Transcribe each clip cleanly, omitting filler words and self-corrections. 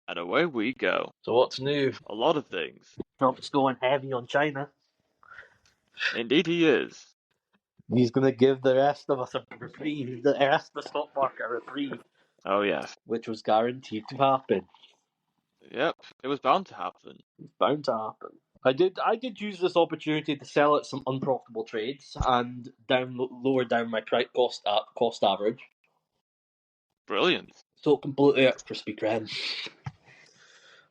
And away we go. So what's new? A lot of things. Trump's going heavy on China. Indeed he is. He's going to give the rest of us a reprieve, the rest of the stock market a reprieve, Oh yes. which was guaranteed to happen. Yep, it was bound to happen. It's bound to happen. I did use this opportunity to sell out some unprofitable trades and lower down my cost average. Brilliant. Sold completely out of Krispy Kreme.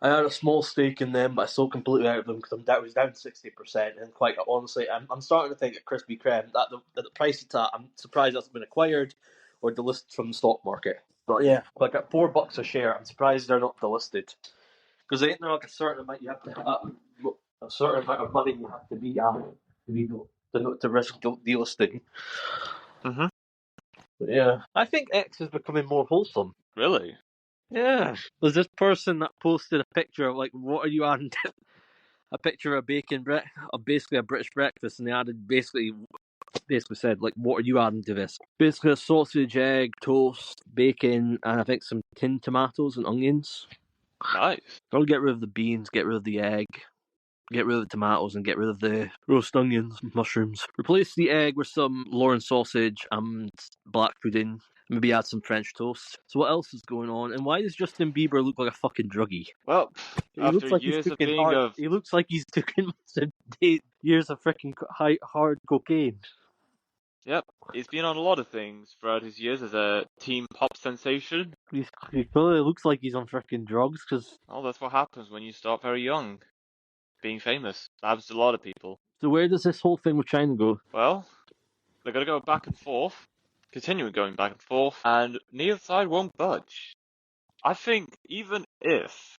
I had a small stake in them, but I sold completely out of them because I was down 60%. And quite honestly, I'm starting to think at Krispy Kreme that the price it's at, I'm surprised that's been acquired or delisted from the stock market. But yeah, like at $4 a share, I'm surprised they're not delisted because ain't there like a certain amount you have to have, a certain amount of money you have to be at to risk delisting. Mhm. But yeah, I think X is becoming more wholesome. Really? Yeah, there's this person that posted a picture of like, what are you adding to a picture of basically a British breakfast, and they added basically said like, what are you adding to this? Basically a sausage, egg, toast, bacon, and I think some tinned tomatoes and onions. Nice. I'll get rid of the beans, get rid of the egg, get rid of the tomatoes, and get rid of the roast onions, mushrooms. Replace the egg with some Lauren sausage and black pudding. Maybe add some French toast. So what else is going on? And why does Justin Bieber look like a fucking druggie? Well, He after looks like he's years of taking being hard. He looks like he's taken years of freaking hard cocaine. Yep, he's been on a lot of things throughout his years as a teen pop sensation. He clearly looks like he's on freaking drugs. Because Well, that's what happens when you start very young. Being famous. That happens to a lot of people. so where does this whole thing with China go? Well, they're gonna go back and forth, continuing going back and forth, and neither side won't budge. I think even if,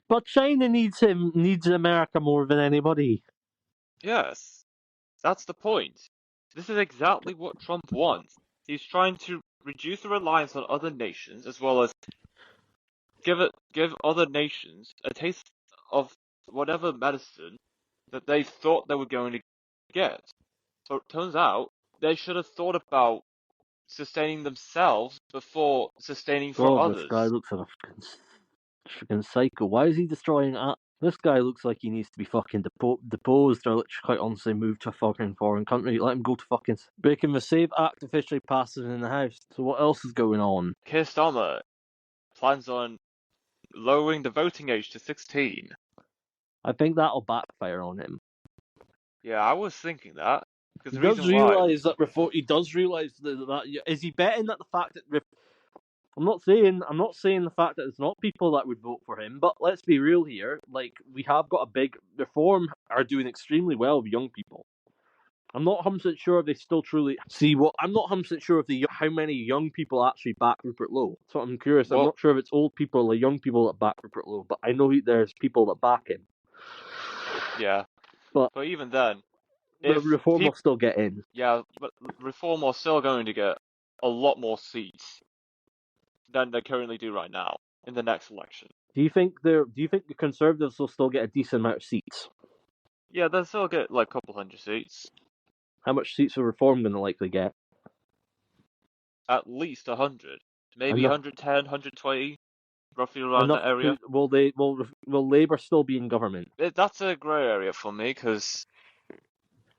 But China needs America more than anybody. yes, that's the point. This is exactly what Trump wants. He's trying to reduce the reliance on other nations as well as give other nations a taste of whatever medicine that they thought they were going to get. So it turns out they should have thought about sustaining themselves before sustaining for God, this others. guy looks like a freaking psycho. Why is he destroying that? This guy looks like he needs to be fucking deposed or quite honestly moved to a fucking foreign country. Let him go to fucking... Breaking the Save Act officially passes in the House. So what else is going on? Keir Starmer plans on lowering the voting age to 16. I think that'll backfire on him. Yeah, I was thinking that. Because He the does reason why... realise that before he does realise that is he betting that the fact that I'm not saying the fact that there's not people that would vote for him, but let's be real here. Like, we have got a big Reform are doing extremely well with young people. I'm not 100% sure if they still truly see what. I'm not 100% sure if how many young people actually back Rupert Lowe. So I'm curious. I'm not sure if it's old people or young people that back Rupert Lowe, but I know there's people that back him. Yeah, but even then, the Reform will still get in. Yeah, but Reform are still going to get a lot more seats than they currently do right now in the next election. Do you think the Conservatives will still get a decent amount of seats? Yeah, they'll still get like a couple hundred seats. How much seats are Reform going to likely get? At least 100. Maybe 110, 120, roughly around that area. Will Labour still be in government? That's a grey area for me, because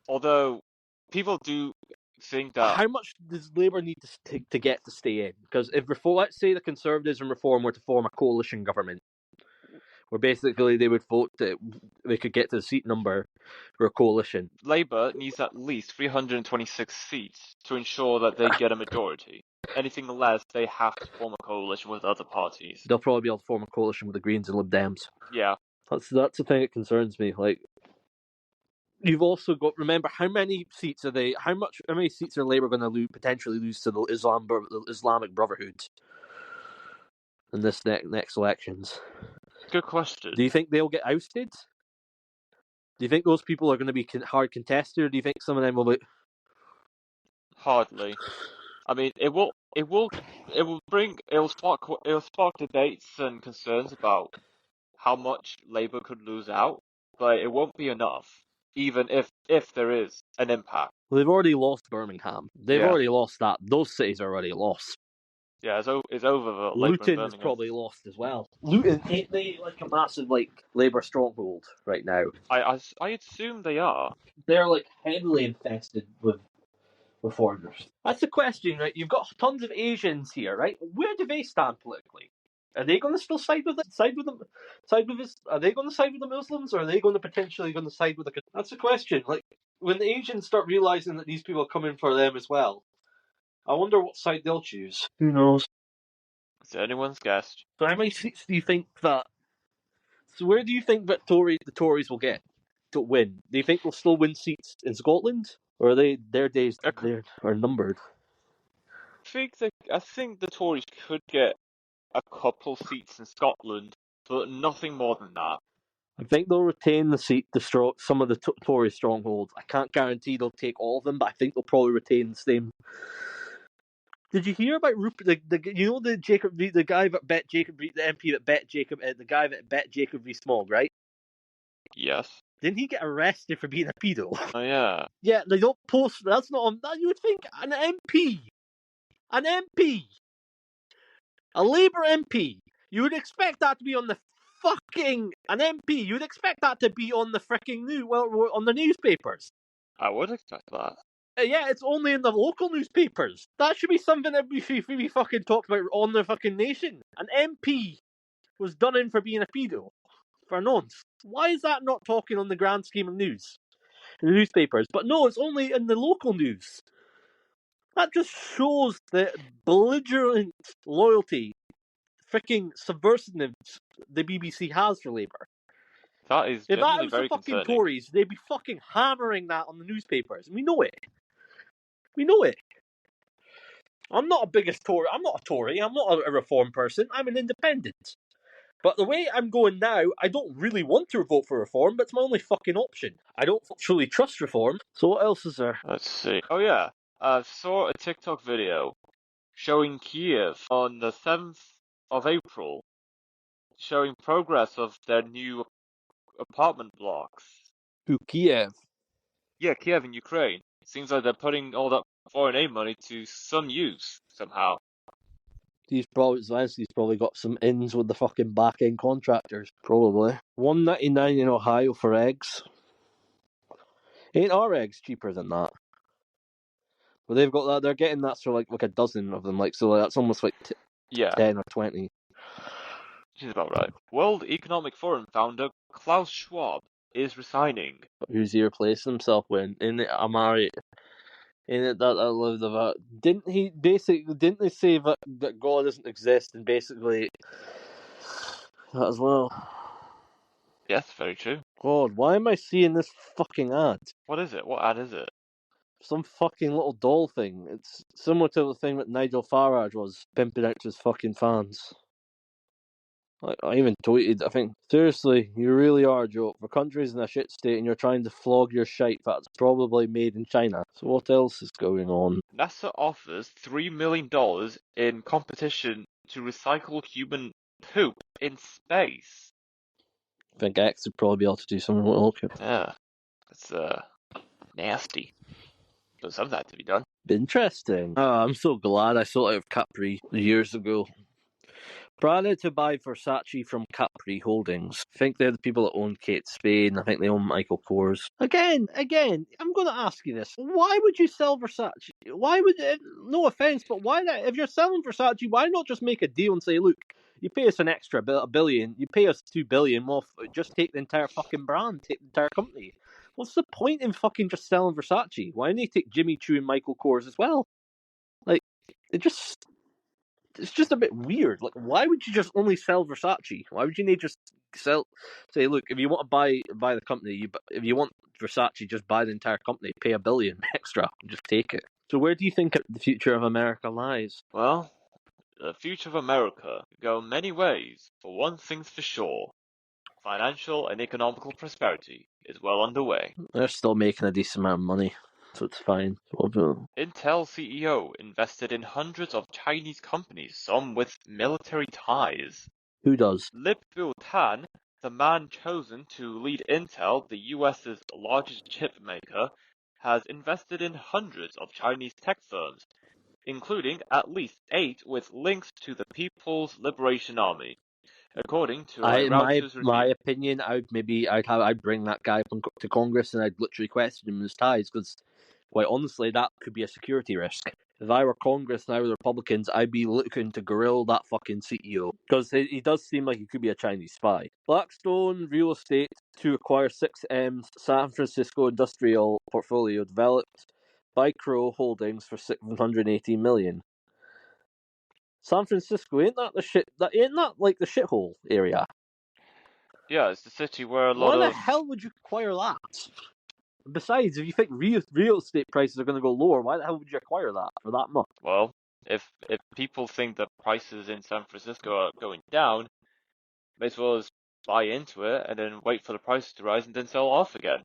although people do think that... How much does Labour need to get to stay in? Because if let's say the Conservatives and Reform were to form a coalition government, where basically they would vote that they could get to the seat number for a coalition. Labour needs at least 326 seats to ensure that they get a majority. Anything less, they have to form a coalition with other parties. They'll probably be able to form a coalition with the Greens and Lib Dems. Yeah. That's the thing that concerns me. Like, you've also got, remember, how many seats are Labour going to potentially lose to the Islamic Brotherhood in this next elections? Good question. Do you think they'll get ousted? Do you think those people are going to be hard contested, or do you think some of them will be... Hardly. I mean, it will spark debates and concerns about how much Labour could lose out, but it won't be enough, even if there is an impact. Well, they've already lost Birmingham. They've already lost that. Those cities are already lost. Yeah, it's over the Labour in Luton is Birmingham. probably lost as well. Luton, ain't they like a massive Labour stronghold right now? I assume they are. They're like heavily infested with foreigners. That's the question, right? You've got tons of Asians here, right? Where do they stand politically? Are they going to still side with it? Are they going to side with the Muslims, or are they going to potentially side with the? That's the question. Like when the Asians start realizing that these people are coming for them as well, I wonder what side they'll choose. Who knows? It's anyone's guess. So how many seats do you think that? So where do you think that the Tories will get to win? Do you think they'll still win seats in Scotland, or are their days there are numbered? I think the Tories could get a couple seats in Scotland, but nothing more than that. I think they'll retain some of the Tory strongholds. I can't guarantee they'll take all of them, but I think they'll probably retain the same. Did you hear about Rupert? The guy that bet Jacob, the MP that bet Jacob, the guy that bet Jacob Rees-Mogg, right? Yes. Didn't he get arrested for being a pedo? Oh yeah. Yeah, they don't post. That's not on. You would think an MP, a Labour MP. You would expect that to be on the an MP. You would expect that to be on the freaking on the newspapers. I would expect that. Yeah, it's only in the local newspapers. That should be something that we should be fucking talked about on the fucking nation. An MP was done in for being a pedo. For nonce. Why is that not talking on the grand scheme of news? In the newspapers. But no, it's only in the local news. That just shows the belligerent loyalty, freaking subversiveness the BBC has for Labour. That is If that genuinely was the very fucking concerning. Tories, they'd be fucking hammering that on the newspapers. We know it. We know it. I'm not a biggest Tory. I'm not a Tory. I'm not a reform person. I'm an independent. But the way I'm going now, I don't really want to vote for reform, but it's my only fucking option. I don't truly trust reform. So what else is there? Let's see. Oh yeah. I saw a TikTok video showing Kiev on the 7th of April, showing progress of their new apartment blocks. Who, Kiev? Yeah, Kiev in Ukraine. Seems like they're putting all that foreign aid money to some use somehow. Zelensky's probably got some ins with the fucking back-end contractors. Probably. $1.99 in Ohio for eggs. Ain't our eggs cheaper than that? Well, they've got that. They're getting that for like a dozen of them. So that's almost like Yeah, 10 or 20. she's about right. World Economic Forum founder Klaus Schwab is resigning. Who's he replacing himself with? In it, Amari. In it, that lived of Didn't they say that God doesn't exist, and basically that as well? Yes, very true. God, why am I seeing this fucking ad? What is it? What ad is it? Some fucking little doll thing. It's similar to the thing that Nigel Farage was pimping out to his fucking fans. I even tweeted, I think, seriously, you really are a joke. For countries in a shit state and you're trying to flog your shite that's probably made in China. So what else is going on? NASA offers $3 million in competition to recycle human poop in space. I think X would probably be able to do something with okay. Yeah, it's nasty. But something had to be done. Interesting. I'm so glad I sold out of Capri years ago. Planning to buy Versace from Capri Holdings. I think they're the people that own Kate Spade. I think they own Michael Kors. Again, I'm going to ask you this. Why would you sell Versace? Why would, no offense, but why not? If you're selling Versace, why not just make a deal and say, look, you pay us an extra $1 billion, you pay us $2 billion, well, just take the entire fucking brand, take the entire company. What's the point in fucking just selling Versace? Why don't they take Jimmy Choo and Michael Kors as well? Like, it's just a bit weird. Like, why would you just only sell Versace? Why would you just say, look, if you want to buy the company, if you want Versace, just buy the entire company, pay $1 billion extra, and just take it. So where do you think the future of America lies? Well, the future of America could go many ways, but one thing's for sure. Financial and economical prosperity is well underway. They're still making a decent amount of money, so it's fine. Intel CEO invested in hundreds of Chinese companies, some with military ties. Who does? Lip-Bu Tan, the man chosen to lead Intel, the US's largest chip maker, has invested in hundreds of Chinese tech firms, including at least 8 with links to the People's Liberation Army, according to a Reuters my review. opinion, I'd bring that guy to Congress and I'd literally question him in his ties because, quite honestly, that could be a security risk. If I were Congress and I were the Republicans, I'd be looking to grill that fucking CEO because he does seem like he could be a Chinese spy. Blackstone Real Estate to acquire 6M's San Francisco industrial portfolio developed by Crow Holdings for $718 million. San Francisco, ain't that like the shithole area? Yeah, it's the city where a lot Why the of hell would you acquire that? Besides, if you think real estate prices are going to go lower, why the hell would you acquire that for that much? well, if people think that prices in San Francisco are going down, may as well just buy into it and then wait for the prices to rise and then sell off again.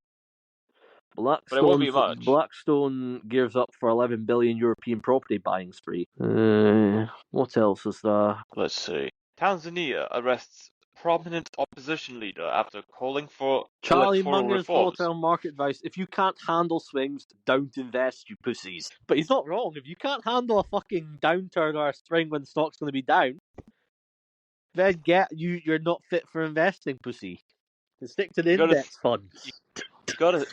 But it won't be much. Blackstone gears up for 11 billion European property buying spree. What else is there? Let's see. Tanzania arrests prominent opposition leader after calling for Charlie electoral Munger's reforms. volatile market advice: if you can't handle swings, don't invest, you pussies. But he's not wrong. If you can't handle a fucking downturn or a spring when the stock's going to be down, then you're not fit for investing, pussy. Stick to the index funds.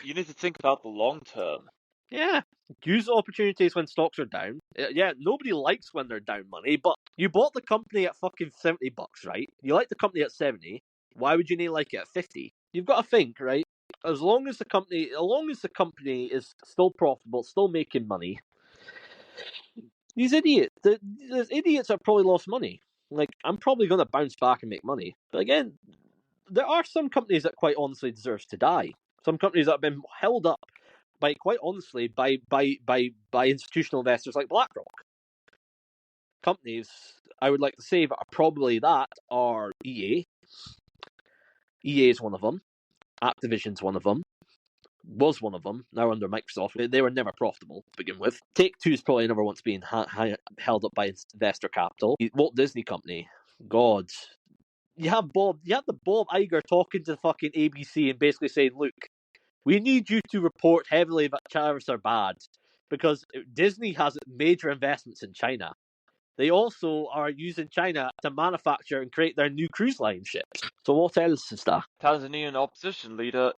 You need to think about the long term. Yeah. Use opportunities when stocks are down. Yeah, nobody likes when they're down money, but you bought the company at fucking $70, right? You like the company at 70. Why would you not like it at 50? You've got to think, right? As long as the company is still profitable, still making money, these idiots, the idiots have probably lost money. Like, I'm probably going to bounce back and make money. But again, there are some companies that quite honestly deserve to die. Some companies that have been held up by, quite honestly, by institutional investors like BlackRock. Companies I would like to say that are probably that are EA. EA is one of them. Activision's one of them. Was one of them. Now under Microsoft. They were never profitable to begin with. Take-Two is probably never once been held up by investor capital. Walt Disney Company. God. You have the Bob Iger talking to the fucking ABC and basically saying, look, we need you to report heavily that tariffs are bad because Disney has major investments in China. They also are using China to manufacture and create their new cruise line ships. So what else is that? Tanzanian opposition leader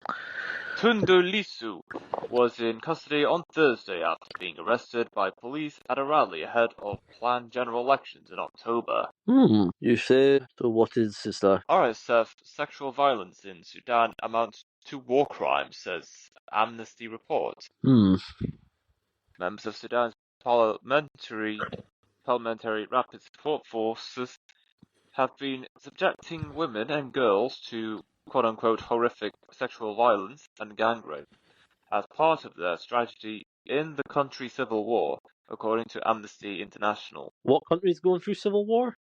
Tundu Lissu was in custody on Thursday after being arrested by police at a rally ahead of planned general elections in October. You say, so what is that? RSF sexual violence in Sudan amounts to war crimes, says Amnesty report. Members of Sudan's parliamentary rapid support forces have been subjecting women and girls to quote-unquote horrific sexual violence and gang rape as part of their strategy in the country's civil war, according to Amnesty International. What country is going through civil war?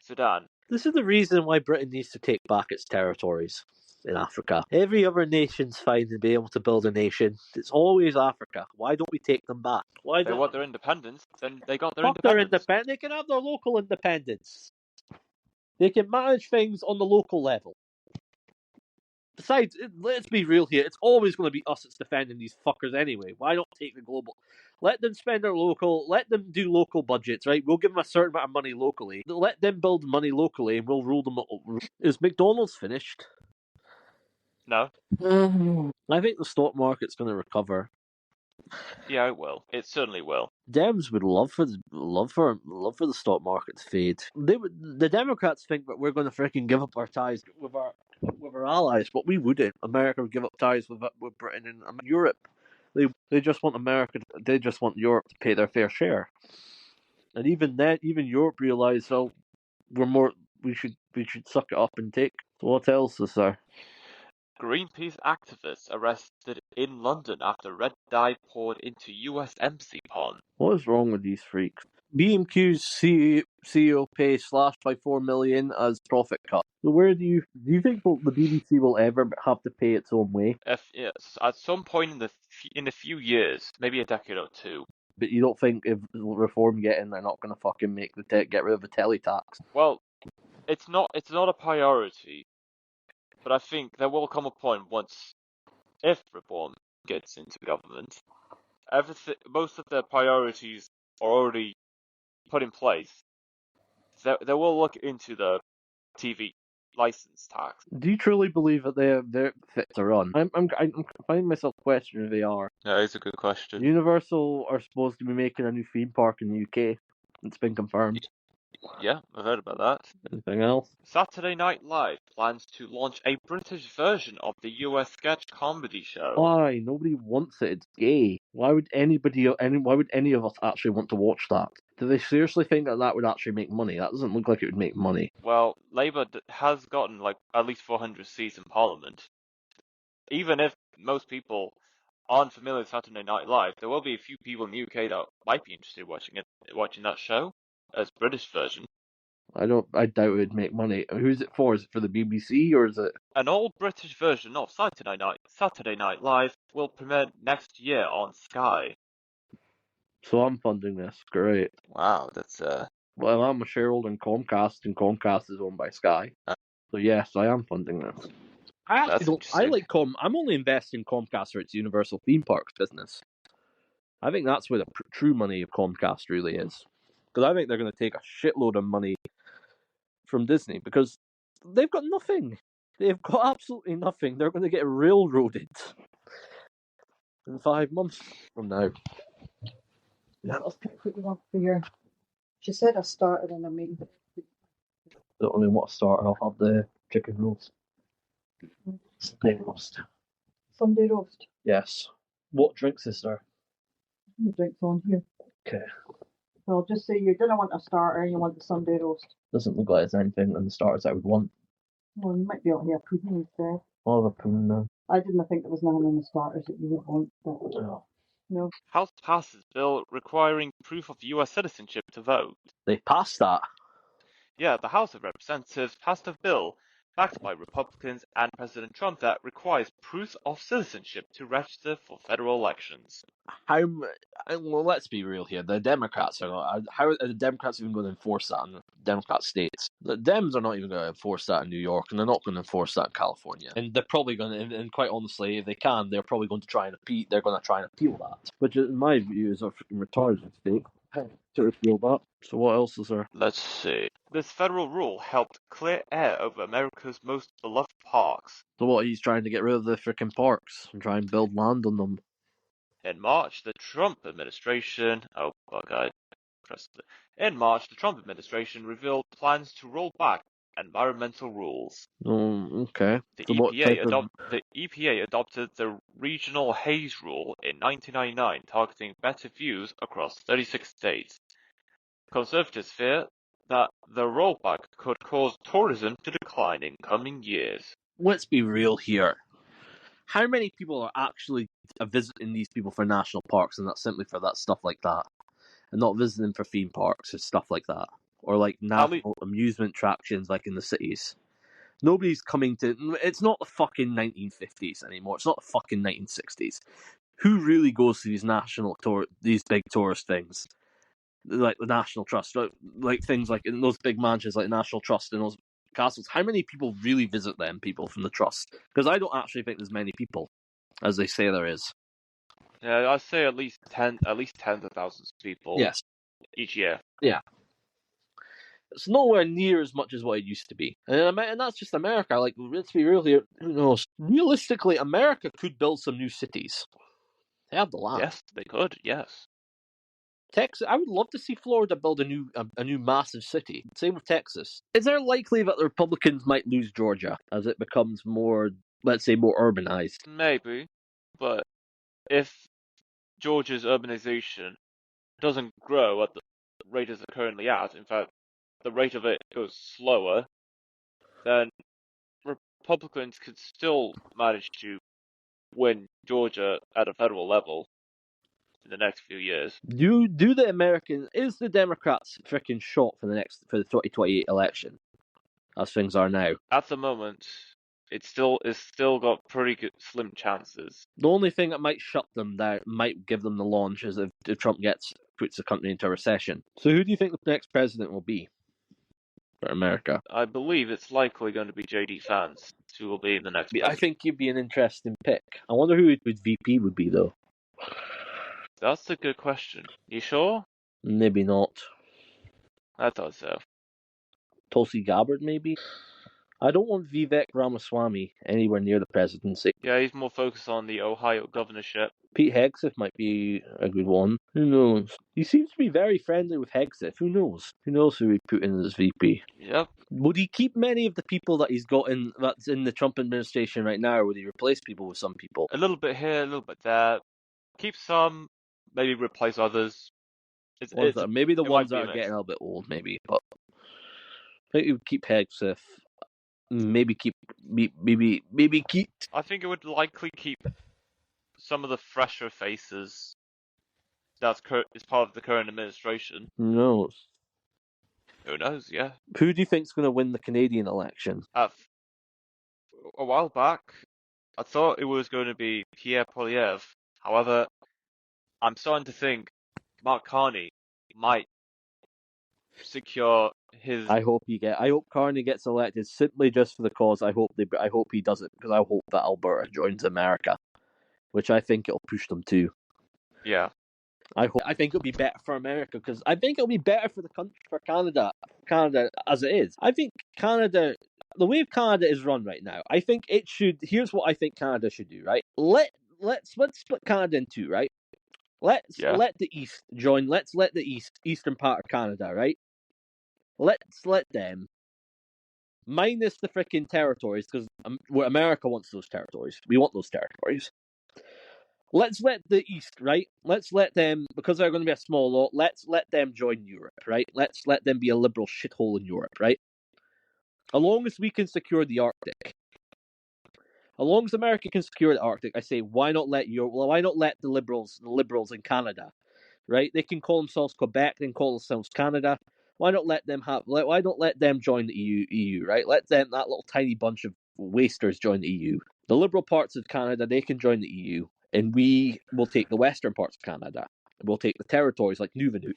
Sudan. This is the reason why Britain needs to take back its territories in Africa. Every other nation's fine to be able to build a nation. It's always Africa. Why don't we take them back? They want their independence, then they got their Fuck their independence. independence. They can have their local independence. They can manage things on the local level. Besides, let's be real here. It's always going to be us that's defending these fuckers anyway. Why not take the global? Let them spend their local. Let them do local budgets, right? We'll give them a certain amount of money locally. Let them build money locally, and we'll rule them. Is McDonald's finished? No. I think the stock market's going to recover. Yeah, it will. It certainly will. Dems would love for the stock market to fade. The Democrats think that we're going to freaking give up our ties with our allies, but we wouldn't. America would give up ties with Britain and Europe. They just want America. They just want Europe to pay their fair share. And even then, even Europe realised, so we should suck it up and take. So what else is there? Greenpeace activists arrested in London after red dye poured into US embassy pond. What is wrong with these freaks? B&Q's CEO pay slashed by $4 million as profit cut. So where do you think the BBC will ever have to pay its own way? Yes, at some point in a few years, maybe a decade or two. But you don't think if reform get in, they're not going to fucking get rid of the telly tax? Well, it's not a priority, but I think there will come a point if reform gets into government, most of their priorities are already put in place, they will look into the TV license tax. Do you truly believe that they're fit to run? I'm finding myself questioning if they are. That is a good question. Universal are supposed to be making a new theme park in the UK. It's been confirmed. Yeah, I've heard about that. Anything else? Saturday Night Live plans to launch a British version of the US sketch comedy show. Why? Nobody wants it. It's gay. Why would why would any of us actually want to watch that? Do they seriously think that that would actually make money? That doesn't look like it would make money. Well, Labour has gotten like at least 400 seats in Parliament. Even if most people aren't familiar with Saturday Night Live, there will be a few people in the UK that might be interested in watching that show as British version. I doubt it would make money. Who's it for? Is it for the BBC or is it? An old British version of Saturday Night Live will premiere next year on Sky. So I'm funding this. Great. Wow, that's Well, I'm a shareholder in Comcast, and Comcast is owned by Sky. So yes, I am funding this. I actually That's don't. I interesting. like I'm only investing in Comcast for its Universal theme parks business. I think that's where the true money of Comcast really is, because I think they're going to take a shitload of money from Disney because they've got nothing. They've got absolutely nothing. They're going to get railroaded in 5 months from now. Yeah. I'll quickly one for your. She said I started in a meeting. Don't really want to start. I'll have the chicken roast. Sunday roast. Sunday roast. Yes. What drinks is there? The drink's on here. Okay. So I'll just say you didn't want a starter, you want the Sunday roast. Doesn't look like there's anything in the starters I would want. Well, you might be able to have pudding instead. I'll have a pudding now. I didn't think there was nothing in the starters that you would want, but Oh. no. House passes bill requiring proof of US citizenship to vote. They passed that. Yeah, the House of Representatives passed a bill backed by Republicans and President Trump that requires proof of citizenship to register for federal elections. Well, let's be real here. The Democrats are how are the Democrats even going to enforce that in Democrat states? The Dems are not even going to enforce that in New York, and they're not going to enforce that in California. And they're probably going to, and quite honestly, if they can, they're probably going to try and appeal. They're going to try and appeal that, which, in my view, is a freaking retarded state to appeal that. So what else is there? Let's see. This federal rule helped clear air over America's most beloved parks. So what? He's trying to get rid of the freaking parks and try and build land on them. In March, the Trump administration revealed plans to roll back environmental rules. Oh, okay. The So what type of... The EPA adopted the Regional Haze Rule in 1999, targeting better views across 36 states. Conservatives fear that the rollback could cause tourism to decline in coming years. Let's be real here. How many people are actually visiting these people for national parks and not simply for that stuff like that? And not visiting for theme parks or stuff like that? Or like national amusement attractions like in the cities? Nobody's coming to... It's not the fucking 1950s anymore. It's not the fucking 1960s. Who really goes to these big tourist things? Like the National Trust. Like things like in those big mansions like National Trust and those castles. How many people really visit them, people from the Trust? Because I don't actually think there's many people, as they say there is. Yeah, I'd say at least tens of thousands of people. Yes. Each year. Yeah. It's nowhere near as much as what it used to be. And that's just America. Like, let's be real here. Who knows? Realistically, America could build some new cities. They have the land. Yes, they could, yes. Texas, I would love to see Florida build a new massive city. Same with Texas. Is there likely that the Republicans might lose Georgia as it becomes more, let's say, more urbanized? Maybe, but if Georgia's urbanization doesn't grow at the rate as it's currently at, in fact, the rate of it goes slower, then Republicans could still manage to win Georgia at a federal level in the next few years. Is the Democrats freaking shot for the 2028 election, as things are now? At the moment, it's still got pretty good slim chances. The only thing that might shut them down, might give them the launch, is if Trump puts the country into a recession. So who do you think the next president will be for America? I believe it's likely going to be J.D. Vance, who will be the next president. I think he'd be an interesting pick. I wonder who his VP would be, though. That's a good question. You sure? Maybe not. I thought so. Tulsi Gabbard, maybe? I don't want Vivek Ramaswamy anywhere near the presidency. Yeah, he's more focused on the Ohio governorship. Pete Hegseth might be a good one. Who knows? He seems to be very friendly with Hegseth. Who knows? Who knows who he'd put in as VP? Yep. Would he keep many of the people that he's got in that's in the Trump administration right now, or would he replace people with some people? A little bit here, a little bit there. Keep some, maybe replace others. Maybe the it ones might be that a are mix. getting a little bit old, maybe. But I think he would keep Hegseth. Maybe keep. I think it would likely keep some of the fresher faces is part of the current administration. Who knows? Who knows? Yeah. Who do you think's going to win the Canadian election? A while back, I thought it was going to be Pierre Poilievre. However, I'm starting to think Mark Carney might secure his. I hope Carney gets elected simply just for the cause. I hope he does it because I hope that Alberta joins America, which I think it'll push them to. Yeah. I think it'll be better for America because I think it'll be better for the country, for Canada as it is. I think Canada, the way Canada is run right now, I think it should. Here's what I think Canada should do. Right, let's split Canada in two. Right, let the East join. Let's let the eastern part of Canada. Right, let's let them. Minus the freaking territories, because America wants those territories. We want those territories. Let's let the East, right? Let's let them, because they're going to be a small lot, let's let them join Europe, right? Let's let them be a liberal shithole in Europe, right? As long as we can secure the Arctic. As long as America can secure the Arctic, I say, why not let the liberals in Canada, right? They can call themselves Quebec, they can call themselves Canada. Why not let them join the EU, right? Let them, that little tiny bunch of wasters, join the EU. The liberal parts of Canada, they can join the EU, and we will take the western parts of Canada. We'll take the territories like Nunavut,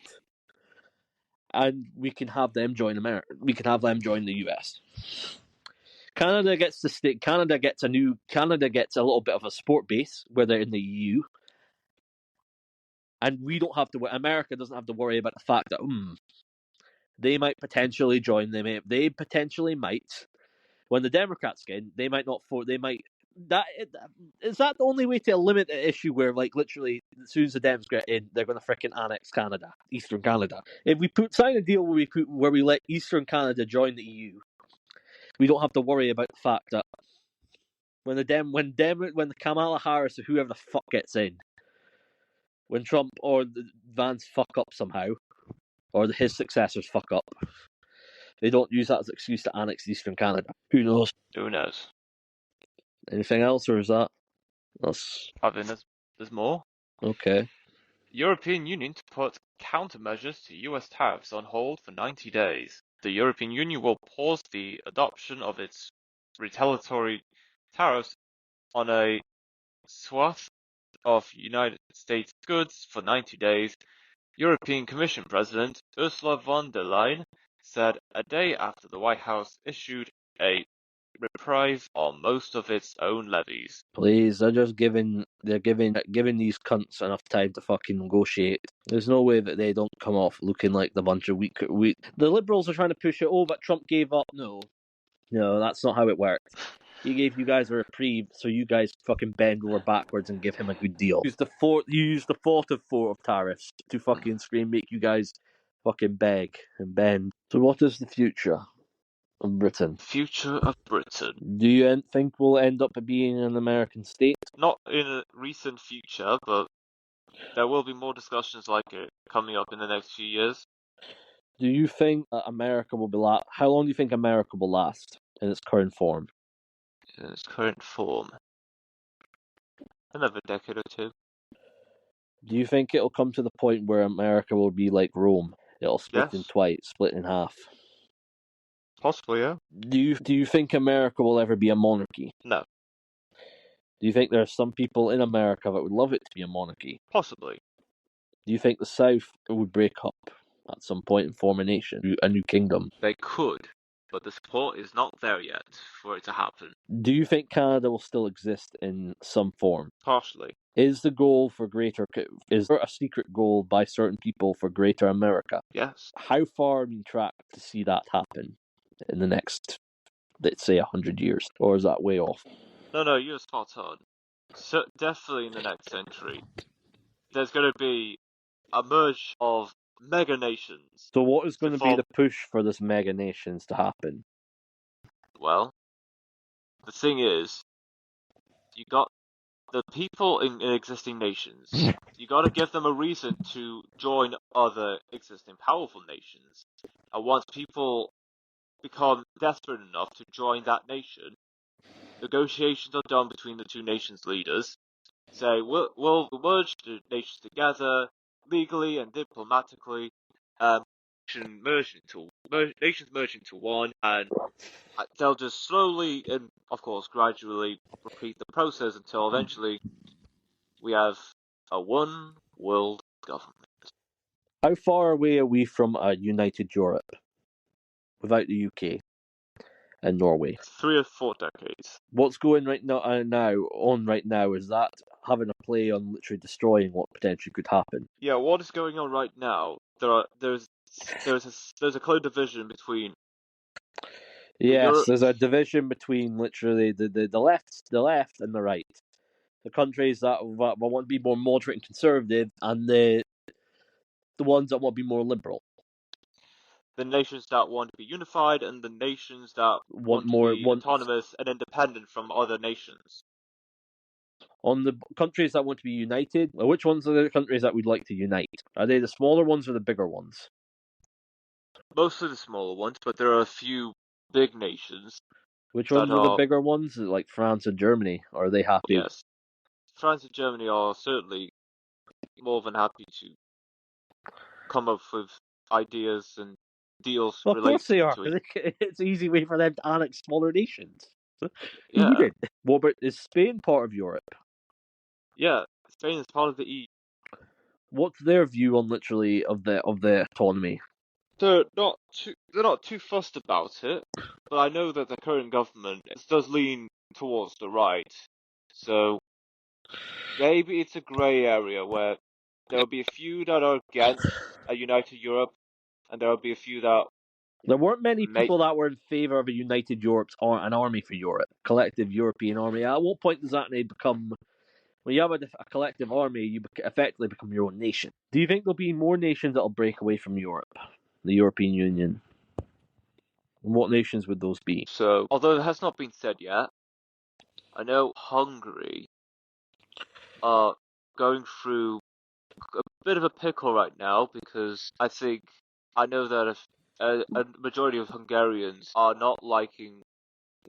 and we can have them join America. We can have them join the US. Canada gets a little bit of a sport base where they're in the EU. And we don't have to. America doesn't have to worry about the fact that they might potentially join them. They potentially might. When the Democrats get in, they might not. Is that the only way to limit the issue? Where like literally, as soon as the Dems get in, they're going to fricking annex Canada, Eastern Canada. If we sign a deal where we let Eastern Canada join the EU, we don't have to worry about the fact that when the Kamala Harris or whoever the fuck gets in. When Trump or the Vance fuck up somehow, or his successors fuck up, they don't use that as an excuse to annex Eastern Canada. Who knows? Who knows? Anything else, or is that? That's... I think there's more. Okay. European Union to put countermeasures to US tariffs on hold for 90 days. The European Union will pause the adoption of its retaliatory tariffs on a swath of United States goods for 90 days, European Commission President Ursula von der Leyen said a day after the White House issued a reprise on most of its own levies. Please, they're giving these cunts enough time to fucking negotiate. There's no way that they don't come off looking like the bunch of weak. The Liberals are trying to push it. Oh, but Trump gave up. No, that's not how it works. He gave you guys a reprieve, so you guys fucking bend over backwards and give him a good deal. You use the fourth of four of tariffs to fucking make you guys fucking beg and bend. So what is the future of Britain? Future of Britain. Do you think we'll end up being an American state? Not in a recent future, but there will be more discussions like it coming up in the next few years. Do you think America will be how long do you think America will last in its current form? In its current form. Another decade or two. Do you think it'll come to the point where America will be like Rome? It'll split in twice, split in half. Possibly, yeah. Do you think America will ever be a monarchy? No. Do you think there are some people in America that would love it to be a monarchy? Possibly. Do you think the South would break up at some point and form a nation, a new kingdom? They could. but the support is not there yet for it to happen. Do you think Canada will still exist in some form? Partially. Is the goal for is there a secret goal by certain people for Greater America? Yes. How far are we tracked to see that happen in the next, let's say, 100 years? Or is that way off? No, you're spot on. So definitely in the next century, there's going to be a merge of mega nations. So what is going to be form- the push for this mega nations to happen? Well, the thing is, you got the people in existing nations. You got to give them a reason to join other existing powerful nations. And once people become desperate enough to join that nation, negotiations are done between the two nations' leaders. Say, we'll merge the nations together legally and diplomatically. Nations merge into one, and they'll just slowly and, of course, gradually repeat the process until eventually we have a one world government. How far away are we from a united Europe without the UK and Norway? 3 or 4 decades. What's going right now is that having a play on literally destroying what potentially could happen. Yeah, what is going on right now? There's a clear division between Yes, there's a division between literally the left and the right. The countries that want to be more moderate and conservative, and the ones that want to be more liberal. the nations that want to be unified and the nations that want to be autonomous and independent from other nations. On the countries that want to be united, which ones are the countries that we'd like to unite? Are they the smaller ones or the bigger ones? Mostly the smaller ones, but there are a few big nations. Which ones are the bigger ones, like France and Germany? Or are they happy? Yes. France and Germany are certainly more than happy to come up with ideas and deals well, related to it. Of to course they are, it's an easy way for them to annex smaller nations. Yeah. Who wouldn't? What about, is Spain part of Europe? Yeah, Spain is part of the EU. What's their view on literally of the autonomy? They're not too fussed about it, but I know that the current government does lean towards the right. So maybe it's a grey area where there will be a few that are against a united Europe, and there will be a few that... There weren't many people that were in favour of a united Europe or an army for Europe, collective European army. At what point does that become... When you have a collective army, you effectively become your own nation. Do you think there'll be more nations that'll break away from Europe, the European Union? And what nations would those be? So, although it has not been said yet, I know Hungary are going through a bit of a pickle right now because I know that a majority of Hungarians are not liking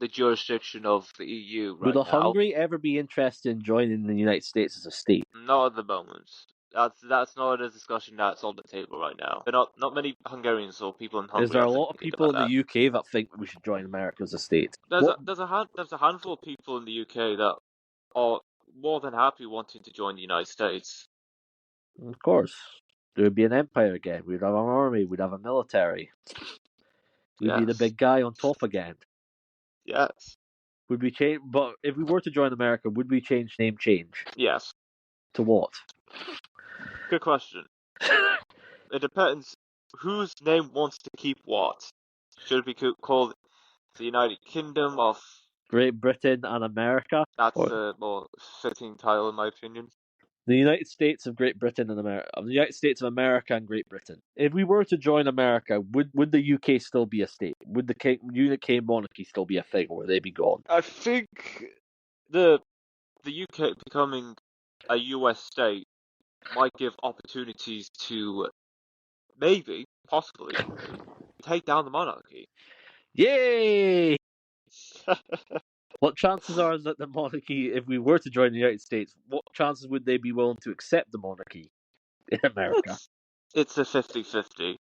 the jurisdiction of the EU right now. Would Hungary ever be interested in joining the United States as a state? Not at the moment. That's not a discussion that's on the table right now. There are not many Hungarians or people in Hungary. Is there a lot of people in the UK that think we should join America as a state? There's a handful of people in the UK that are more than happy wanting to join the United States. Of course. There would be an empire again. We'd have an army. We'd have a military. We'd be the big guy on top again. Yes. Would we change? But if we were to join America, would we name change? Yes. To what? Good question. It depends whose name wants to keep what. Should it be called the United Kingdom of Great Britain and America? That's a more fitting title, in my opinion. The United States of Great Britain and America. The United States of America and Great Britain. If we were to join America, would the UK still be a state? Would the UK monarchy still be a thing, or would they be gone? I think the UK becoming a US state might give opportunities to maybe, possibly, take down the monarchy. Yay! What chances are that the monarchy, if we were to join the United States, what chances would they be willing to accept the monarchy in America? It's a 50-50.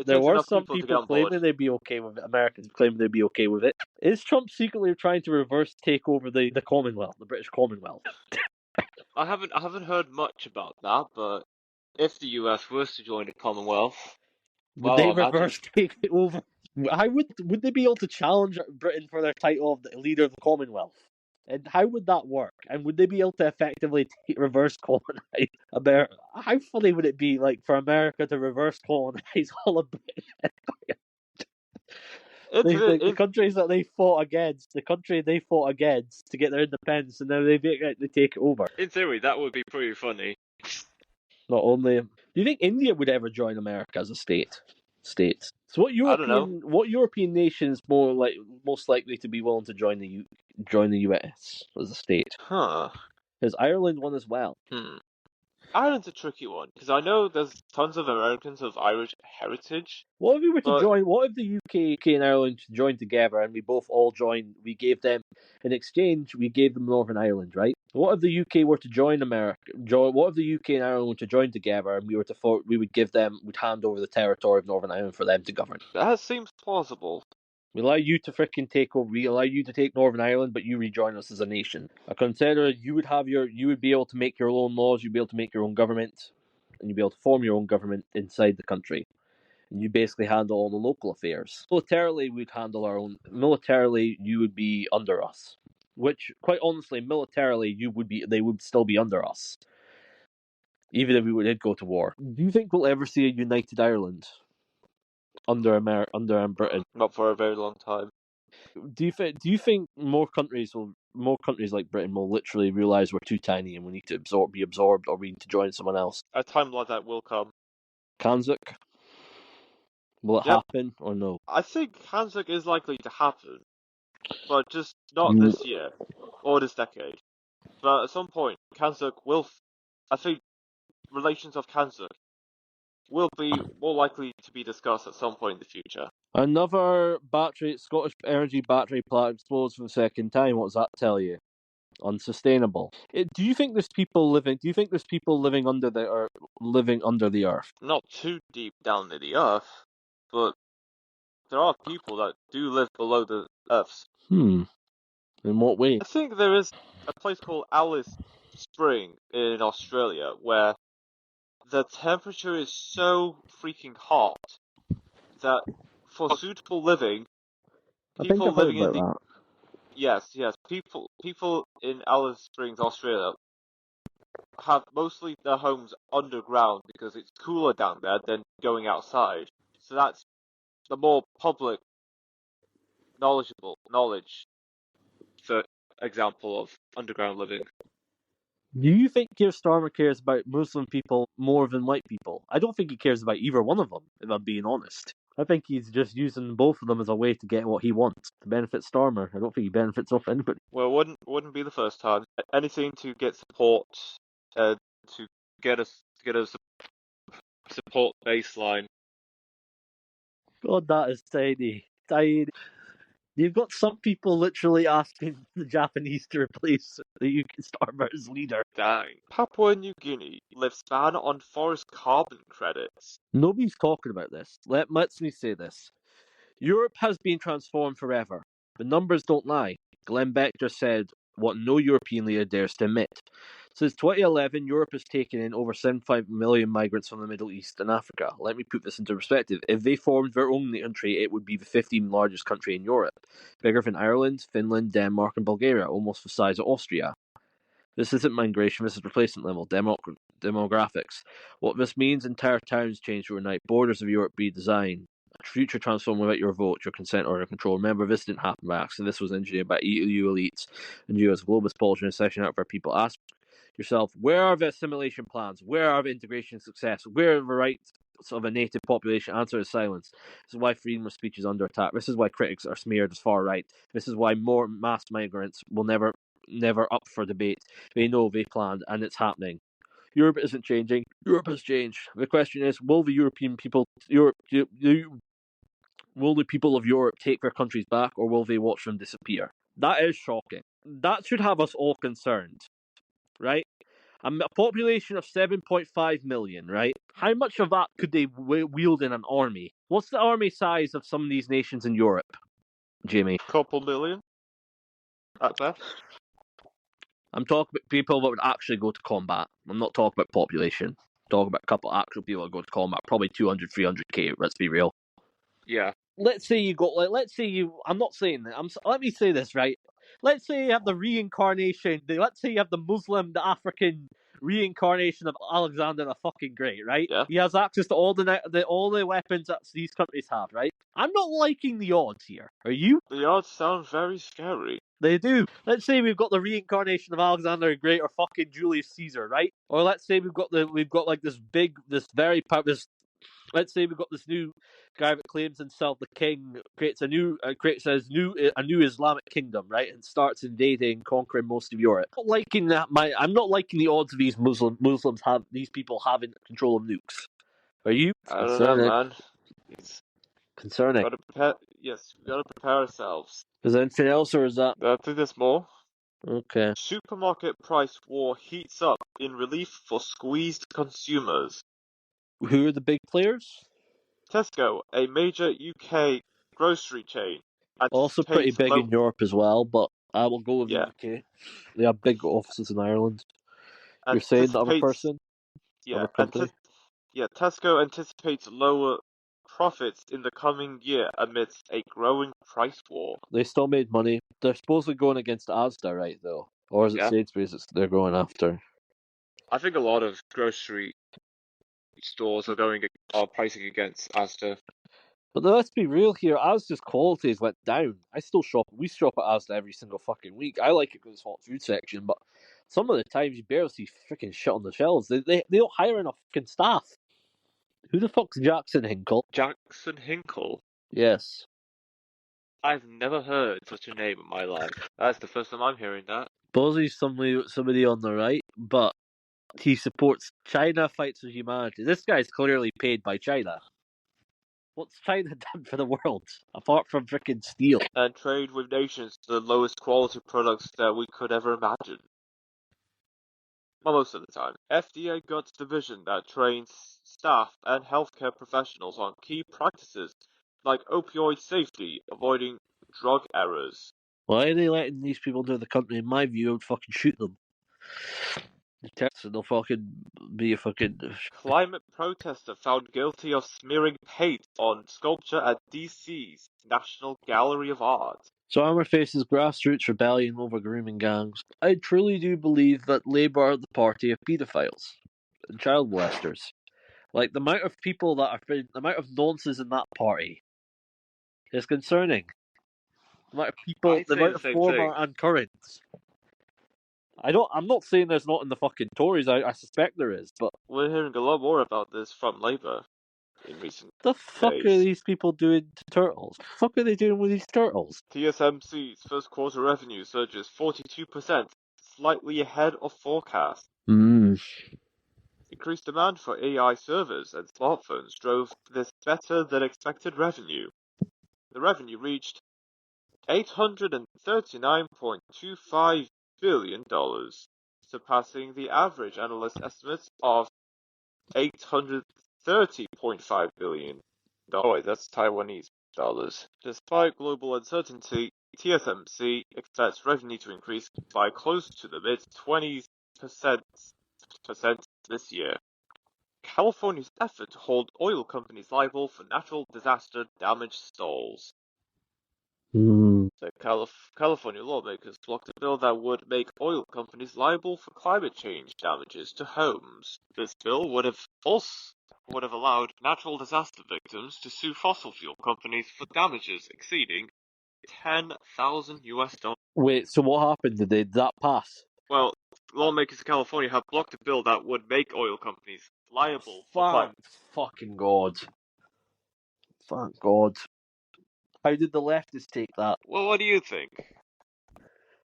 There were some people claiming they'd be okay with it. Americans claiming they'd be okay with it. Is Trump secretly trying to reverse take over the Commonwealth, the British Commonwealth? I haven't heard much about that, but if the US was to join the Commonwealth, Would they Imagine. reverse take it over? How would they be able to challenge Britain for their title of the leader of the Commonwealth? And how would that work? And would they be able to effectively reverse colonize America? How funny would it be, like, for America to reverse colonize all of Britain? The countries that they fought against, the country they fought against to get their independence, and now they take it over. In theory, that would be pretty funny. Not only, do you think India would ever join America as a state? So what I don't know. European nation is most likely to be willing to join the US as a state? Huh. Is Ireland one as well? Ireland's a tricky one, because I know there's tons of Americans of Irish heritage. What if we were to join? What if the UK and Ireland joined together and we both all joined? We gave them, in exchange, we gave them Northern Ireland, right? What if the UK were to join America? What if the UK and Ireland were to join together and we would hand over the territory of Northern Ireland for them to govern? That seems plausible. We allow you to fricking take over. We allow you to take Northern Ireland, but you rejoin us as a nation. I consider you would be able to make your own laws. You'd be able to make your own government, and you'd be able to form your own government inside the country. And you basically handle all the local affairs. Militarily, we'd handle our own. Militarily, you would be under us. Which, quite honestly, militarily, they would still be under us, even if we did go to war. Do you think we'll ever see a united Ireland under Britain? Not for a very long time. Do you think more countries like Britain will literally realize we're too tiny and we need to be absorbed, or we need to join someone else? A time like that will come. Kanzuk? Will it happen or no? I think Kanzuk is likely to happen, but just not this year or this decade. But at some point, Kanzuk will. I think relations of Kanzuk will be more likely to be discussed at some point in the future. Another Scottish energy battery plant explodes for the second time. What does that tell you? Unsustainable. Do you think there's people living under the earth? Not too deep down in the earth, but there are people that do live below the earth. In what way? I think there is a place called Alice Spring in Australia where the temperature is so freaking hot that for suitable living, people living in the yes, people in Alice Springs, Australia, have mostly their homes underground because it's cooler down there than going outside. So that's the more public knowledge for example of underground living. Do you think Keir Starmer cares about Muslim people more than white people? I don't think he cares about either one of them, if I'm being honest. I think he's just using both of them as a way to get what he wants, to benefit Starmer. I don't think he benefits off anybody. Well, it wouldn't be the first time. Anything to get support, to get a support baseline. God, that is tiny. Tiny. You've got some people literally asking the Japanese to replace the UK Starmer as leader. Dang. Papua New Guinea lifts ban on forest carbon credits. Nobody's talking about this. Let me say this. Europe has been transformed forever. The numbers don't lie. Glenn Beck said what no European leader dares to admit. Since 2011, Europe has taken in over 75 million migrants from the Middle East and Africa. Let me put this into perspective. If they formed their own country, it would be the 15th largest country in Europe. Bigger than Ireland, Finland, Denmark, and Bulgaria, almost the size of Austria. This isn't migration, this is replacement level, demographics. What this means, entire towns change overnight, borders of Europe redesigned. A future transformed without your vote, your consent, or your control. Remember, this didn't happen by accident. This was engineered by EU elites and you as globalist policy and session out for people. Ask yourself, where are the assimilation plans? Where are the integration success? Where are the rights of a native population? Answer is silence. This is why freedom of speech is under attack. This is why critics are smeared as far right. This is why more mass migrants will never up for debate. They know they planned, and it's happening. Europe isn't changing. Europe has changed. The question is, will the people of Europe take their countries back, or will they watch them disappear? That is shocking. That should have us all concerned, right? A population of 7.5 million, right? How much of that could they wield in an army? What's the army size of some of these nations in Europe, Jamie? Couple million, at best. I'm talking about people that would actually go to combat. I'm not talking about population. I'm talking about a couple of actual people that go to combat, probably 200, 300k. Let's be real. Yeah. Let's say you got, let's say you, I'm not saying that, let me say this, right? Let's say you have the reincarnation, let's say you have the Muslim, the African reincarnation of Alexander the fucking Great, right? Yeah. He has access to all the weapons that these countries have, right? I'm not liking the odds here. Are you? The odds sound very scary. They do. Let's say we've got the reincarnation of Alexander the Great or fucking Julius Caesar, right? Or let's say we've got like this let's say we've got this new guy that claims himself the king, creates a new Islamic kingdom, right, and starts invading, conquering most of Europe. I'm not liking the odds of these Muslims have these people having control of nukes. Are you? I don't know, man. It's Concerning. gotta prepare. Yes, we gotta prepare ourselves. Is there anything else, or is that I think there's more. okay? Supermarket price war heats up in relief for squeezed consumers. Who are the big players? Tesco, a major UK grocery chain, Also pretty anticipates big in Europe as well, but I will go with the UK. They have big offices in Ireland. You're saying the other person? Other company? Tesco anticipates lower profits in the coming year amidst a growing price war. They still made money. They're supposedly going against Asda, right, though? Or is it Yeah. Sainsbury's they're going after? I think a lot of grocery stores are pricing against Asda. But let's be real here. Asda's quality has went down. We shop at Asda every single fucking week. I like it because it's hot food section, but some of the times you barely see freaking shit on the shelves. They don't hire enough fucking staff. Who the fuck's Jackson Hinkle? Jackson Hinkle? Yes. I've never heard such a name in my life. That's the first time I'm hearing that. Bosley's somebody on the right, but he supports China Fights for Humanity. This guy's clearly paid by China. What's China done for the world, apart from freaking steel? And trade with nations the lowest quality products that we could ever imagine. Well, most of the time. FDA Guts Division that trains staff and healthcare professionals on key practices like opioid safety, avoiding drug errors. Why are they letting these people do the country? In my view, I would fucking shoot them. They'll fucking be a fucking... Climate protester found guilty of smearing paint on sculpture at DC's National Gallery of Art. So Armour faces grassroots rebellion over grooming gangs. I truly do believe that Labour are the party of paedophiles and child molesters. Like, the amount of people the amount of nonsense in that party is concerning. The amount of people, I'd the say amount the of same former thing. and current. I'm not saying there's not in the fucking Tories, I suspect there is, but... We're hearing a lot more about this from Labour in recent The fuck days. are these people doing to turtles? The fuck are they doing with these turtles? TSMC's first quarter revenue surges 42%, slightly ahead of forecast. Increased demand for AI servers and smartphones drove this better than expected revenue. The revenue reached $839.25 billion, surpassing the average analyst estimates of $830.5 billion. Oh wait, that's Taiwanese dollars. Despite global uncertainty, TSMC expects revenue to increase by close to the mid-20% this year. California's effort to hold oil companies liable for natural disaster damage stalls. So California lawmakers blocked a bill that would make oil companies liable for climate change damages to homes. This bill would have allowed natural disaster victims to sue fossil fuel companies for damages exceeding $10,000. Wait, so what happened? Did that pass? Well, lawmakers in California have blocked a bill that would make oil companies liable for climate. Fucking God. Thank God. How did the leftists take that? Well, what do you think?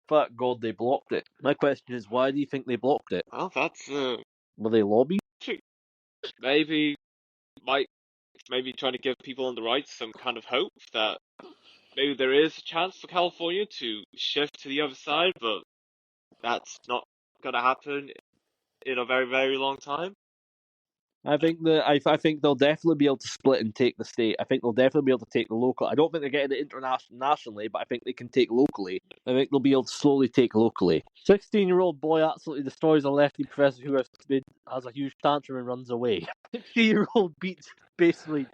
Thank God they blocked it. My question is, why do you think they blocked it? Well, that's Were they lobbied? maybe trying to give people on the right some kind of hope that maybe there is a chance for California to shift to the other side, but that's not gonna happen in a very, very long time. I think they'll definitely be able to split and take the state. I think they'll definitely be able to take the local. I don't think they're getting it nationally, but I think they can take locally. I think they'll be able to slowly take locally. 16-year-old boy absolutely destroys a lefty professor who has a huge tantrum and runs away. 16-year-old basically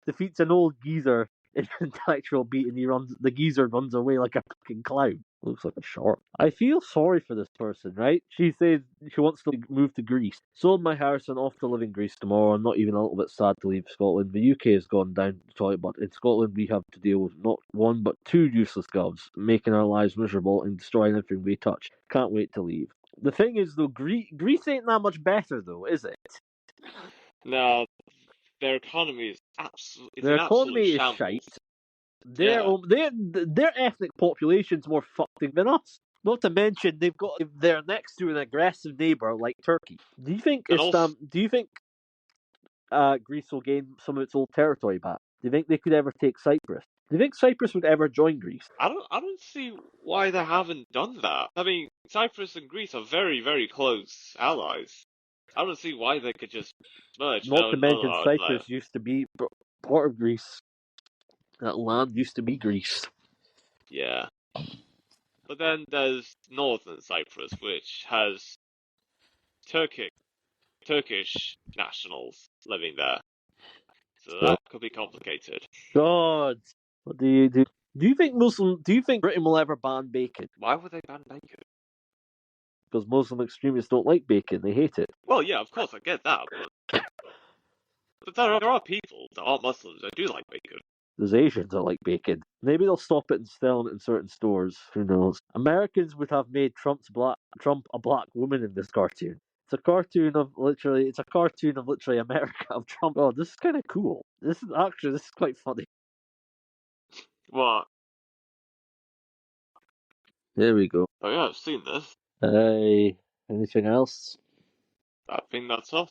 defeats an old geezer in an intellectual beat, and the geezer runs away like a fucking clown. Looks like a shark. I feel sorry for this person, right? She says she wants to move to Greece. Sold my house and off to live in Greece tomorrow. I'm not even a little bit sad to leave Scotland. The UK has gone down the toilet, but in Scotland we have to deal with not one but two useless govs, making our lives miserable and destroying everything we touch. Can't wait to leave. The thing is, though, Greece ain't that much better, though, is it? No, their economy is absolutely Their an absolute economy is shambles. shite. Yeah. Their ethnic population's more fucked than us. Not to mention they're next to an aggressive neighbour like Turkey. Do you think Greece will gain some of its old territory back? Do you think they could ever take Cyprus? Do you think Cyprus would ever join Greece? I don't see why they haven't done that. I mean, Cyprus and Greece are very, very close allies. I don't see why they could just merge. Not No, to no, mention no, no. Cyprus used to be part of Greece. That land used to be Greece. Yeah. But then there's northern Cyprus, which has Turkish nationals living there. So that could be complicated. God, what do you do? Do you think Britain will ever ban bacon? Why would they ban bacon? Because Muslim extremists don't like bacon; they hate it. Well, yeah, of course, I get that, but there are people that aren't Muslims that do like bacon. There's Asians that like bacon. Maybe they'll stop it and sell it in certain stores. Who knows? Americans would have made Trump a black woman in this cartoon. It's a cartoon of literally America of Trump. Oh, this is kind of cool. This is quite funny. What? There we go. Oh yeah, I've seen this. Hey, anything else? I think that's all.